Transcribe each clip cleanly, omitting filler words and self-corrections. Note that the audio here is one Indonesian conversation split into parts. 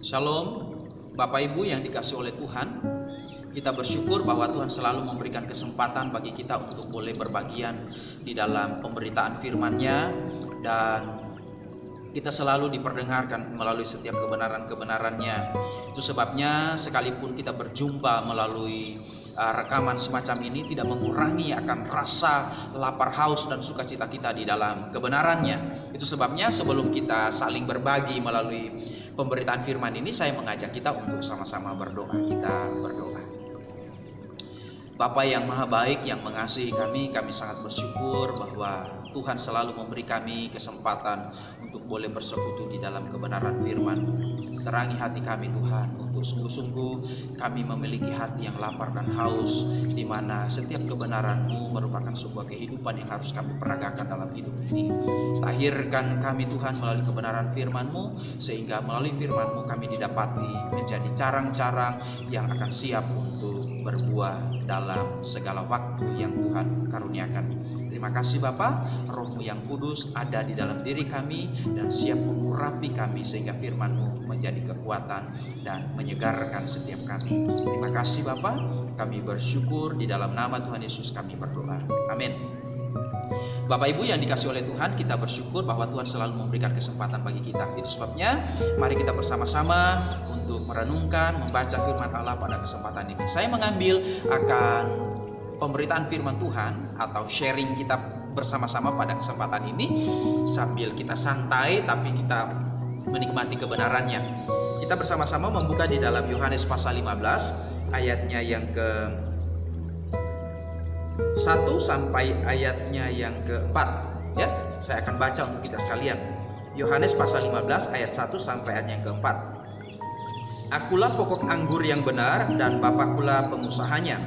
Shalom, Bapak Ibu yang dikasihi oleh Tuhan. Kita bersyukur bahwa Tuhan selalu memberikan kesempatan bagi kita untuk boleh berbagian di dalam pemberitaan firman-Nya, dan kita selalu diperdengarkan melalui setiap kebenaran-kebenaran-Nya. Itu sebabnya sekalipun kita berjumpa melalui rekaman semacam ini, tidak mengurangi akan rasa lapar, haus, dan sukacita kita di dalam kebenaran-Nya. Itu sebabnya sebelum kita saling berbagi melalui pemberitaan firman ini, saya mengajak kita untuk sama-sama berdoa. Kita berdoa. Bapa yang maha baik, yang mengasihi kami sangat bersyukur bahwa Tuhan selalu memberi kami kesempatan untuk boleh bersekutu di dalam kebenaran firman. Terangi hati kami Tuhan, untuk sungguh-sungguh kami memiliki hati yang lapar dan haus, di mana setiap kebenaran-Mu merupakan sebuah kehidupan yang harus kami peragakan dalam hidup ini. Lahirkan kami Tuhan melalui kebenaran firman-Mu, sehingga melalui firman-Mu kami didapati menjadi carang-carang yang akan siap untuk berbuah dalam segala waktu yang Tuhan karuniakan. Terima kasih Bapa, Roh-Mu yang kudus ada di dalam diri kami dan siap mengurapi kami sehingga firman-Mu menjadi kekuatan dan menyegarkan setiap kami. Terima kasih Bapa, kami bersyukur di dalam nama Tuhan Yesus kami berdoa. Amin. Bapak Ibu yang dikasihi oleh Tuhan, kita bersyukur bahwa Tuhan selalu memberikan kesempatan bagi kita. Itu sebabnya mari kita bersama-sama untuk merenungkan, membaca firman Allah pada kesempatan ini. Saya mengambil akan pemberitaan firman Tuhan atau sharing kita bersama-sama pada kesempatan ini sambil kita santai tapi kita menikmati kebenarannya. Kita bersama-sama membuka di dalam Yohanes pasal 15 ayatnya yang ke 1 sampai ayatnya yang ke-4 ya. Saya akan baca untuk kita sekalian. Yohanes pasal 15 ayat 1 sampai ayat yang ke-4. Akulah pokok anggur yang benar dan Bapakulah pengusahanya.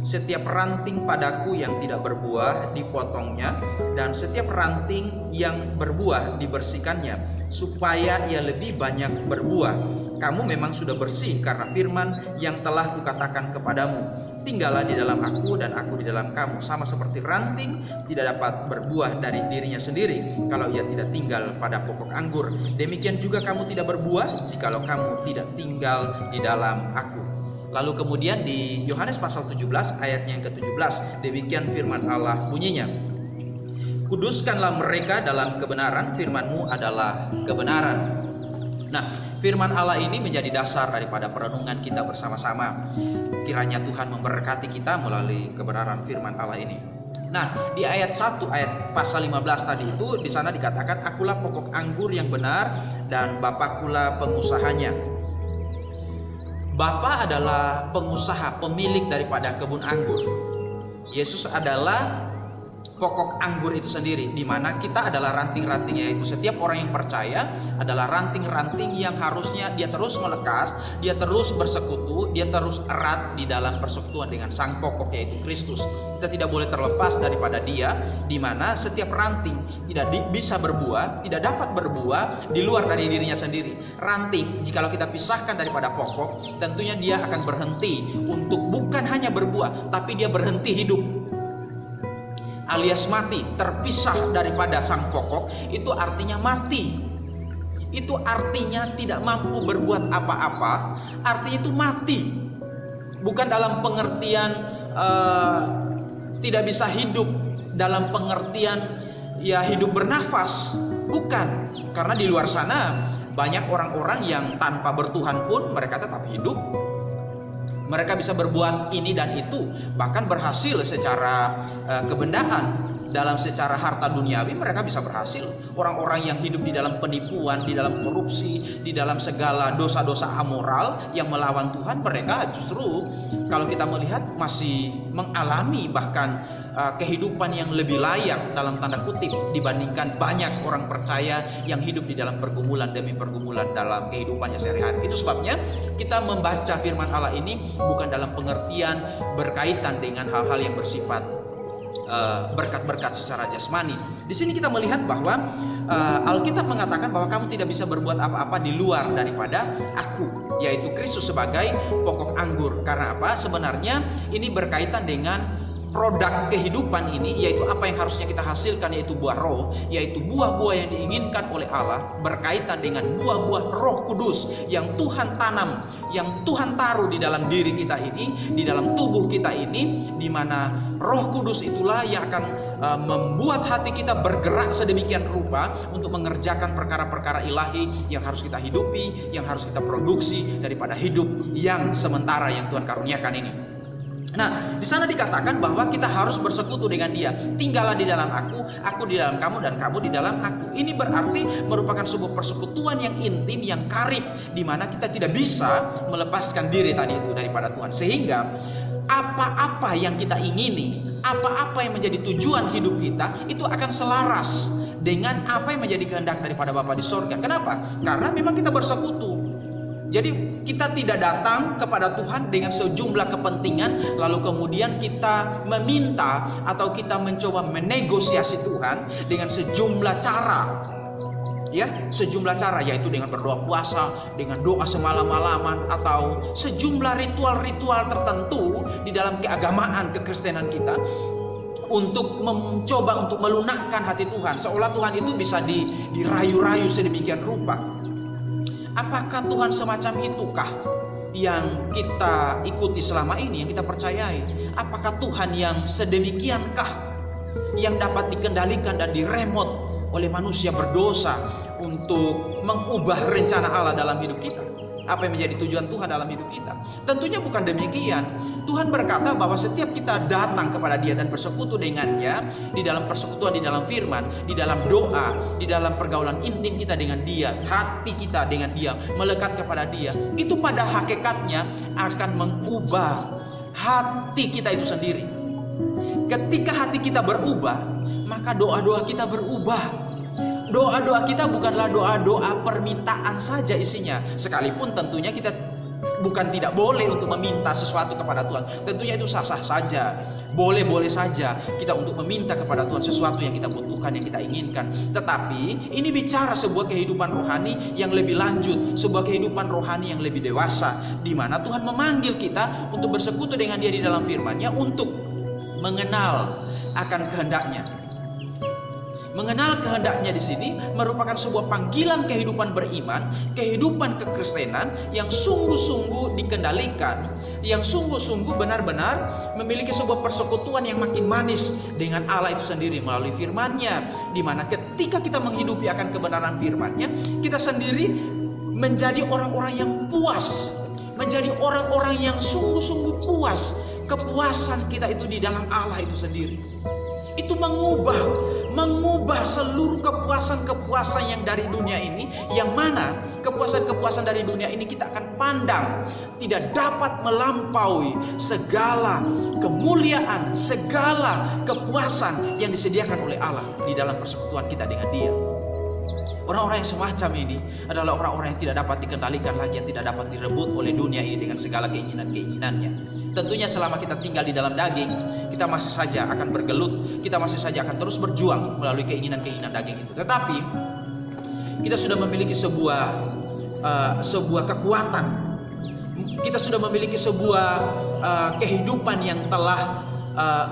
Setiap ranting padaku yang tidak berbuah dipotongnya, dan setiap ranting yang berbuah dibersihkannya, supaya ia lebih banyak berbuah. Kamu memang sudah bersih karena firman yang telah kukatakan kepadamu. Tinggallah di dalam aku dan aku di dalam kamu. Sama seperti ranting tidak dapat berbuah dari dirinya sendiri kalau ia tidak tinggal pada pokok anggur. Demikian juga kamu tidak berbuah jikalau kamu tidak tinggal di dalam aku. Lalu kemudian di Yohanes pasal 17 ayatnya yang ke-17, demikian firman Allah bunyinya. Kuduskanlah mereka dalam kebenaran, firman-Mu adalah kebenaran. Nah, firman Allah ini menjadi dasar daripada perenungan kita bersama-sama. Kiranya Tuhan memberkati kita melalui kebenaran firman Allah ini. Nah, di ayat 1 ayat pasal 15 tadi itu di sana dikatakan akulah pokok anggur yang benar dan Bapakulah pengusahanya. Bapa adalah pengusaha, pemilik daripada kebun anggur. Yesus adalah pokok anggur itu sendiri, di mana kita adalah ranting-rantingnya. Yaitu setiap orang yang percaya adalah ranting-ranting yang harusnya dia terus melekat, dia terus bersekutu, dia terus erat di dalam persekutuan dengan sang pokok yaitu Kristus. Kita tidak boleh terlepas daripada dia, di mana setiap ranting tidak bisa berbuah, tidak dapat berbuah di luar dari dirinya sendiri. Ranting jikalau kita pisahkan daripada pokok, tentunya dia akan berhenti untuk bukan hanya berbuah, tapi dia berhenti hidup, alias mati. Terpisah daripada sang pokok itu artinya mati. Itu artinya tidak mampu berbuat apa-apa. Artinya itu mati. Bukan dalam pengertian tidak bisa hidup dalam pengertian ya hidup bernafas. Bukan. Karena di luar sana banyak orang-orang yang tanpa bertuhan pun mereka tetap hidup. Mereka bisa berbuat ini dan itu, bahkan berhasil secara kebendaan. Dalam secara harta duniawi mereka bisa berhasil. Orang-orang yang hidup di dalam penipuan, di dalam korupsi, di dalam segala dosa-dosa amoral yang melawan Tuhan, mereka justru kalau kita melihat masih mengalami bahkan kehidupan yang lebih layak dalam tanda kutip dibandingkan banyak orang percaya yang hidup di dalam pergumulan demi pergumulan dalam kehidupannya sehari-hari. Itu sebabnya kita membaca firman Allah ini bukan dalam pengertian berkaitan dengan hal-hal yang bersifat berkat-berkat secara jasmani. Di sini kita melihat bahwa Alkitab mengatakan bahwa kamu tidak bisa berbuat apa-apa di luar daripada aku, yaitu Kristus sebagai pokok anggur. Karena apa? Sebenarnya ini berkaitan dengan produk kehidupan ini, yaitu apa yang harusnya kita hasilkan, yaitu buah roh, yaitu buah-buah yang diinginkan oleh Allah, berkaitan dengan buah-buah Roh Kudus yang Tuhan tanam, yang Tuhan taruh di dalam diri kita ini, di dalam tubuh kita ini, di mana Roh Kudus itulah yang akan membuat hati kita bergerak sedemikian rupa untuk mengerjakan perkara-perkara ilahi yang harus kita hidupi, yang harus kita produksi daripada hidup yang sementara yang Tuhan karuniakan ini. Nah, di sana dikatakan bahwa kita harus bersekutu dengan Dia. Tinggallah di dalam aku di dalam kamu, dan kamu di dalam aku. Ini berarti merupakan sebuah persekutuan yang intim, yang karib, di mana kita tidak bisa melepaskan diri tadi itu daripada Tuhan. Sehingga apa-apa yang kita ingini, apa-apa yang menjadi tujuan hidup kita, itu akan selaras dengan apa yang menjadi kehendak daripada Bapa di sorga. Kenapa? Karena memang kita bersekutu. Jadi kita tidak datang kepada Tuhan dengan sejumlah kepentingan, lalu kemudian kita meminta atau kita mencoba menegosiasi Tuhan dengan sejumlah cara. Ya, sejumlah cara, yaitu dengan berdoa puasa, dengan doa semalam-malaman, atau sejumlah ritual-ritual tertentu di dalam keagamaan kekristenan kita, untuk mencoba untuk melunakkan hati Tuhan, seolah Tuhan itu bisa dirayu-rayu sedemikian rupa. Apakah Tuhan semacam itukah yang kita ikuti selama ini, yang kita percayai? Apakah Tuhan yang sedemikiankah yang dapat dikendalikan dan diremot oleh manusia berdosa untuk mengubah rencana Allah dalam hidup kita? Apa yang menjadi tujuan Tuhan dalam hidup kita? Tentunya bukan demikian. Tuhan berkata bahwa setiap kita datang kepada Dia dan bersekutu dengannya, di dalam persekutuan, di dalam firman, di dalam doa, di dalam pergaulan intim kita dengan Dia, hati kita dengan Dia, melekat kepada Dia, itu pada hakikatnya akan mengubah hati kita itu sendiri. Ketika hati kita berubah, maka doa-doa kita berubah. Doa-doa kita bukanlah doa-doa permintaan saja isinya. Sekalipun tentunya kita bukan tidak boleh untuk meminta sesuatu kepada Tuhan. Tentunya itu sah-sah saja. Boleh-boleh saja kita untuk meminta kepada Tuhan sesuatu yang kita butuhkan, yang kita inginkan. Tetapi ini bicara sebuah kehidupan rohani yang lebih lanjut, sebuah kehidupan rohani yang lebih dewasa, di mana Tuhan memanggil kita untuk bersekutu dengan Dia di dalam firman-Nya, untuk mengenal akan kehendak-Nya. Mengenal kehendaknya di sini merupakan sebuah panggilan kehidupan beriman, kehidupan kekristenan yang sungguh-sungguh dikendalikan, yang sungguh-sungguh benar-benar memiliki sebuah persekutuan yang makin manis dengan Allah itu sendiri melalui firman-Nya, di mana ketika kita menghidupi akan kebenaran firman-Nya, kita sendiri menjadi orang-orang yang puas, menjadi orang-orang yang sungguh-sungguh puas. Kepuasan kita itu di dalam Allah itu sendiri. Itu mengubah seluruh kepuasan-kepuasan yang dari dunia ini, yang mana kepuasan-kepuasan dari dunia ini kita akan pandang tidak dapat melampaui segala kemuliaan, segala kepuasan yang disediakan oleh Allah di dalam persekutuan kita dengan Dia. Orang-orang yang semacam ini adalah orang-orang yang tidak dapat dikendalikan lagi, yang tidak dapat direbut oleh dunia ini dengan segala keinginan-keinginannya. Tentunya selama kita tinggal di dalam daging, kita masih saja akan bergelut, kita masih saja akan terus berjuang melalui keinginan-keinginan daging itu. Tetapi kita sudah memiliki sebuah kekuatan, kita sudah memiliki sebuah kehidupan yang telah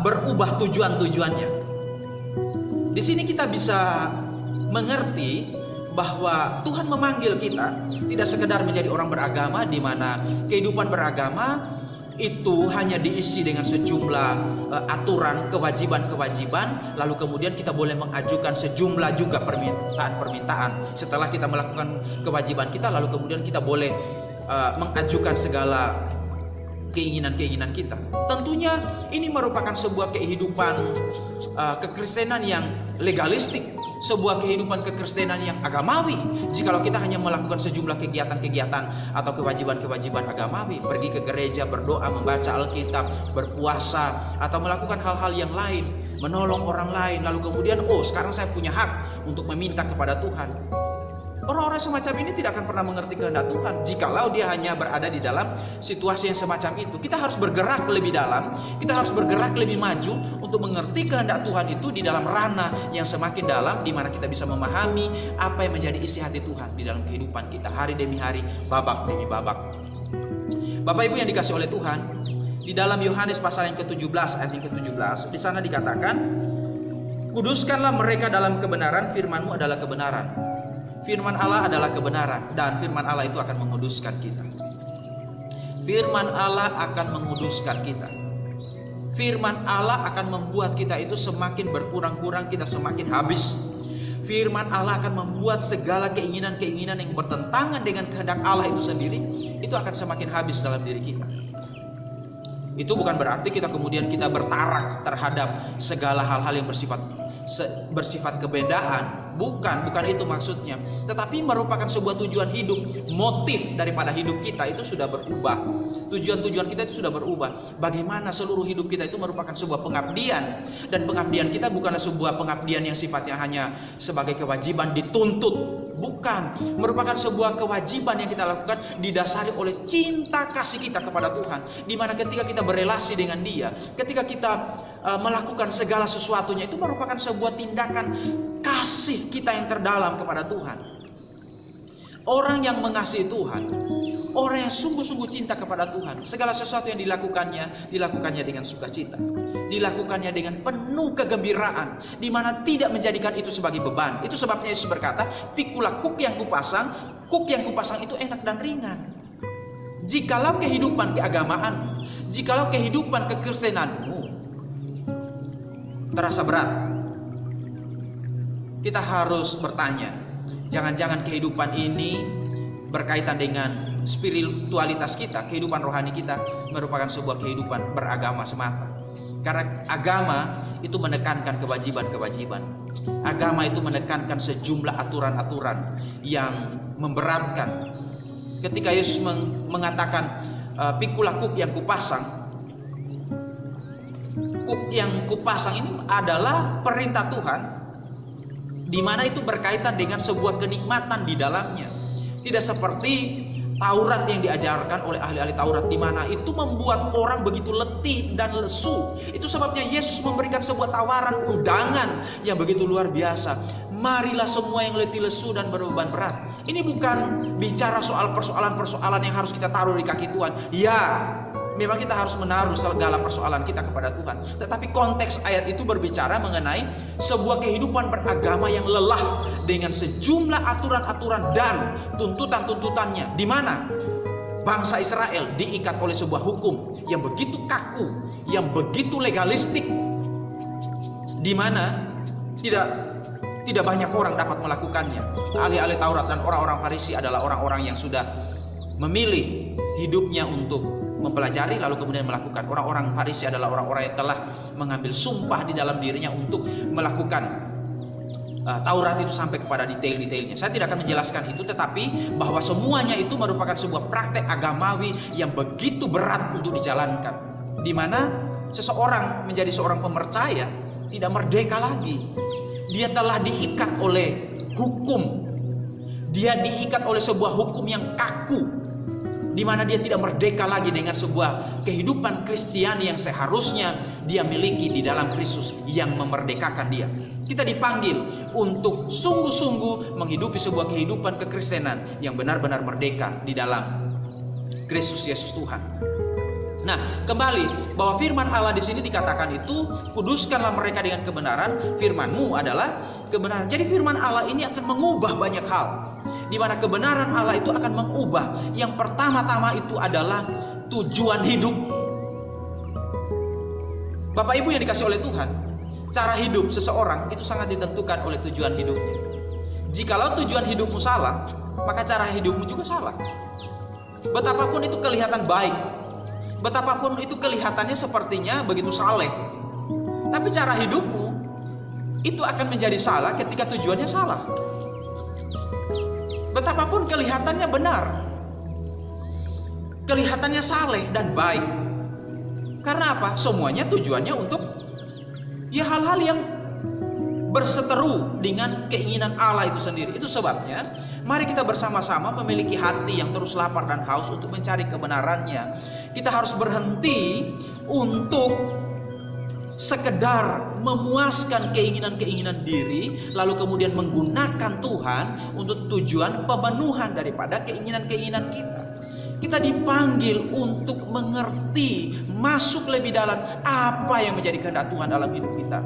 berubah tujuan-tujuannya. Di sini kita bisa mengerti bahwa Tuhan memanggil kita tidak sekedar menjadi orang beragama, di mana kehidupan beragama itu hanya diisi dengan sejumlah aturan, kewajiban-kewajiban, lalu kemudian kita boleh mengajukan sejumlah juga permintaan-permintaan. Setelah kita melakukan kewajiban kita, lalu kemudian kita boleh mengajukan segala keinginan-keinginan kita. Tentunya ini merupakan sebuah kehidupan kekristenan yang legalistik, sebuah kehidupan kekristenan yang agamawi. Jikalau kita hanya melakukan sejumlah kegiatan-kegiatan atau kewajiban-kewajiban agamawi, pergi ke gereja, berdoa, membaca Alkitab, berpuasa, atau melakukan hal-hal yang lain, menolong orang lain, lalu kemudian sekarang saya punya hak untuk meminta kepada Tuhan. Orang-orang semacam ini tidak akan pernah mengerti kehendak Tuhan jikalau dia hanya berada di dalam situasi yang semacam itu. Kita harus bergerak lebih dalam, kita harus bergerak lebih maju untuk mengerti kehendak Tuhan itu di dalam ranah yang semakin dalam, di mana kita bisa memahami apa yang menjadi isi hati Tuhan di dalam kehidupan kita hari demi hari, babak demi babak. Bapak Ibu yang dikasih oleh Tuhan, Di dalam Yohanes pasal yang ke-17 ayat yang ke-17, di sana dikatakan, kuduskanlah mereka dalam kebenaran, firman-Mu adalah kebenaran. Firman Allah adalah kebenaran, dan firman Allah itu akan menguduskan kita. Firman Allah akan menguduskan kita. Firman Allah akan membuat kita itu semakin berkurang-kurang, kita semakin habis. Firman Allah akan membuat segala keinginan-keinginan yang bertentangan dengan kehendak Allah itu sendiri, itu akan semakin habis dalam diri kita. Itu bukan berarti kita kemudian bertarak terhadap segala hal-hal yang bersifat kebendaan. Bukan itu maksudnya. Tetapi merupakan sebuah tujuan hidup. Motif daripada hidup kita itu sudah berubah. Tujuan-tujuan kita itu sudah berubah. Bagaimana seluruh hidup kita itu merupakan sebuah pengabdian. Dan pengabdian kita bukanlah sebuah pengabdian yang sifatnya hanya sebagai kewajiban dituntut. Bukan. Merupakan sebuah kewajiban yang kita lakukan didasari oleh cinta kasih kita kepada Tuhan. Dimana ketika kita berelasi dengan Dia, ketika kita melakukan segala sesuatunya, itu merupakan sebuah tindakan kasih kita yang terdalam kepada Tuhan. Orang yang mengasihi Tuhan, orang yang sungguh-sungguh cinta kepada Tuhan, segala sesuatu yang dilakukannya dengan sukacita, dilakukannya dengan penuh kegembiraan, di mana tidak menjadikan itu sebagai beban. Itu sebabnya Yesus berkata, pikulah kuk yang kupasang itu enak dan ringan. Jikalau kehidupan keagamaan, jikalau kehidupan kekristenanmu terasa berat, kita harus bertanya, jangan-jangan kehidupan ini berkaitan dengan spiritualitas kita, kehidupan rohani kita merupakan sebuah kehidupan beragama semata. Karena agama itu menekankan kewajiban-kewajiban. Agama itu menekankan sejumlah aturan-aturan yang memberatkan. Ketika Yesus mengatakan, pikulah kuk yang kupasang, kuk yang kupasang ini adalah perintah Tuhan, di mana itu berkaitan dengan sebuah kenikmatan di dalamnya. Tidak seperti Taurat yang diajarkan oleh ahli-ahli Taurat, di mana itu membuat orang begitu letih dan lesu. Itu sebabnya Yesus memberikan sebuah tawaran undangan yang begitu luar biasa. Marilah semua yang letih lesu dan berbeban berat. Ini bukan bicara soal persoalan-persoalan yang harus kita taruh di kaki Tuhan. Ya, memang kita harus menaruh segala persoalan kita kepada Tuhan. Tetapi konteks ayat itu berbicara mengenai sebuah kehidupan beragama yang lelah dengan sejumlah aturan-aturan dan tuntutan-tuntutannya, di mana bangsa Israel diikat oleh sebuah hukum yang begitu kaku, yang begitu legalistik, di mana tidak banyak orang dapat melakukannya. Ahli-ahli Taurat dan orang-orang Farisi adalah orang-orang yang sudah memilih hidupnya untuk mempelajari lalu kemudian melakukan. Orang-orang Farisi adalah orang-orang yang telah mengambil sumpah di dalam dirinya untuk melakukan Taurat itu sampai kepada detail-detailnya. Saya tidak akan menjelaskan itu, tetapi bahwa semuanya itu merupakan sebuah praktek agamawi yang begitu berat untuk dijalankan, di mana seseorang menjadi seorang pemercaya tidak merdeka lagi. Dia telah diikat oleh hukum. Dia diikat oleh sebuah hukum yang kaku, di mana dia tidak merdeka lagi dengan sebuah kehidupan Kristiani yang seharusnya dia miliki di dalam Kristus yang memerdekakan dia. Kita dipanggil untuk sungguh-sungguh menghidupi sebuah kehidupan kekristenan yang benar-benar merdeka di dalam Kristus Yesus Tuhan. Nah, kembali bahwa firman Allah di sini dikatakan itu, kuduskanlah mereka dengan kebenaran, firman-Mu adalah kebenaran. Jadi firman Allah ini akan mengubah banyak hal, di mana kebenaran Allah itu akan mengubah. Yang pertama-tama itu adalah tujuan hidup. Bapak Ibu yang dikasih oleh Tuhan, cara hidup seseorang itu sangat ditentukan oleh tujuan hidupnya. Jikalau tujuan hidupmu salah, maka cara hidupmu juga salah. Betapapun itu kelihatan baik, betapapun itu kelihatannya sepertinya begitu saleh, tapi cara hidupmu itu akan menjadi salah ketika tujuannya salah. Betapapun kelihatannya benar, kelihatannya saleh dan baik, karena apa? Semuanya tujuannya untuk hal-hal yang berseteru dengan keinginan Allah itu sendiri. Itu sebabnya mari kita bersama-sama memiliki hati yang terus lapar dan haus untuk mencari kebenarannya. Kita harus berhenti untuk sekedar memuaskan keinginan-keinginan diri, lalu kemudian menggunakan Tuhan untuk tujuan pemenuhan daripada keinginan-keinginan kita. Kita dipanggil untuk mengerti, masuk lebih dalam apa yang menjadi kehendak Tuhan dalam hidup kita.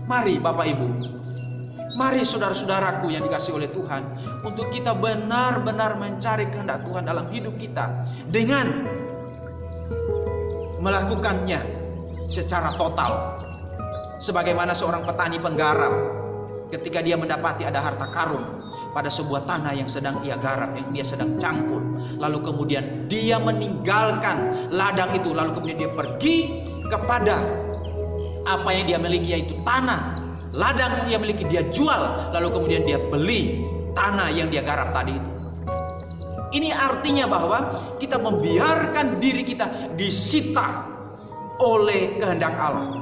Mari Bapak Ibu, mari saudara-saudaraku yang dikasihi oleh Tuhan, untuk kita benar-benar mencari kehendak Tuhan dalam hidup kita dengan melakukannya secara total. Sebagaimana seorang petani penggarap, ketika dia mendapati ada harta karun pada sebuah tanah yang sedang ia garap, yang dia sedang cangkul, lalu kemudian dia meninggalkan ladang itu, lalu kemudian dia pergi kepada apa yang dia miliki, yaitu tanah. Ladang yang dia miliki dia jual, lalu kemudian dia beli tanah yang dia garap tadi itu. Ini artinya bahwa kita membiarkan diri kita disita oleh kehendak Allah.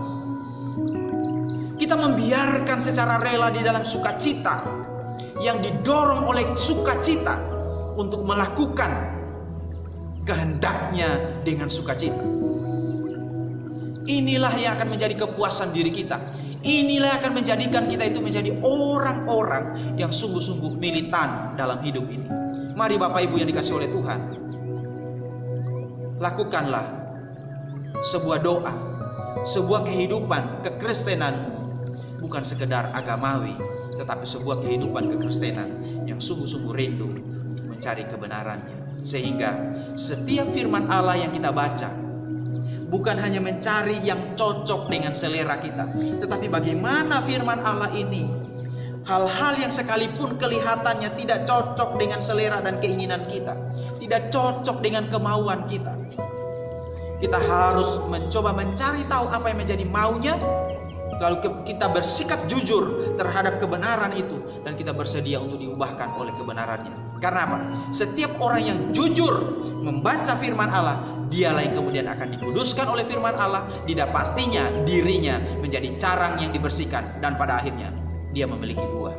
Kita membiarkan secara rela di dalam sukacita, yang didorong oleh sukacita untuk melakukan kehendaknya dengan sukacita. Inilah yang akan menjadi kepuasan diri kita. Inilah yang akan menjadikan kita itu menjadi orang-orang yang sungguh-sungguh militan dalam hidup ini. Mari Bapak Ibu yang dikasihi oleh Tuhan, lakukanlah sebuah doa, sebuah kehidupan kekristenan, bukan sekedar agamawi, tetapi sebuah kehidupan kekristenan yang sungguh-sungguh rindu mencari kebenarannya. Sehingga setiap firman Allah yang kita baca bukan hanya mencari yang cocok dengan selera kita, tetapi bagaimana firman Allah ini, hal-hal yang sekalipun kelihatannya tidak cocok dengan selera dan keinginan kita, tidak cocok dengan kemauan kita, kita harus mencoba mencari tahu apa yang menjadi maunya. Lalu kita bersikap jujur terhadap kebenaran itu, dan kita bersedia untuk diubahkan oleh kebenarannya. Karena apa? Setiap orang yang jujur membaca firman Allah, dialah yang kemudian akan dikuduskan oleh firman Allah, didapatinya dirinya menjadi carang yang dibersihkan, dan pada akhirnya dia memiliki buah.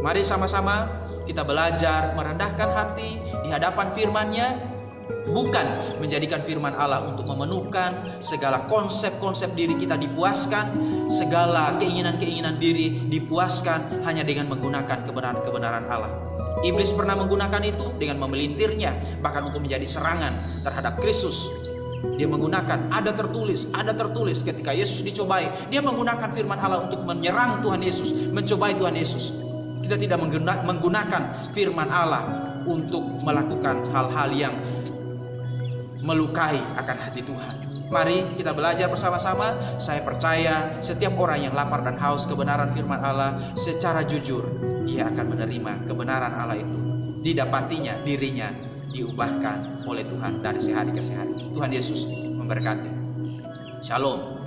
Mari sama-sama kita belajar merendahkan hati di hadapan firman-Nya, bukan menjadikan firman Allah untuk memenuhkan segala konsep-konsep diri kita dipuaskan, segala keinginan-keinginan diri dipuaskan hanya dengan menggunakan kebenaran-kebenaran Allah. Iblis pernah menggunakan itu dengan memelintirnya, bahkan untuk menjadi serangan terhadap Kristus. Dia menggunakan ada tertulis ketika Yesus dicobai, dia menggunakan firman Allah untuk menyerang Tuhan Yesus, mencobai Tuhan Yesus. Kita tidak menggunakan firman Allah untuk melakukan hal-hal yang melukai akan hati Tuhan. Mari kita belajar bersama-sama. Saya percaya setiap orang yang lapar dan haus kebenaran firman Allah secara jujur, dia akan menerima kebenaran Allah itu. Didapatinya dirinya diubahkan oleh Tuhan dari sehari ke sehari. Tuhan Yesus memberkati. Shalom.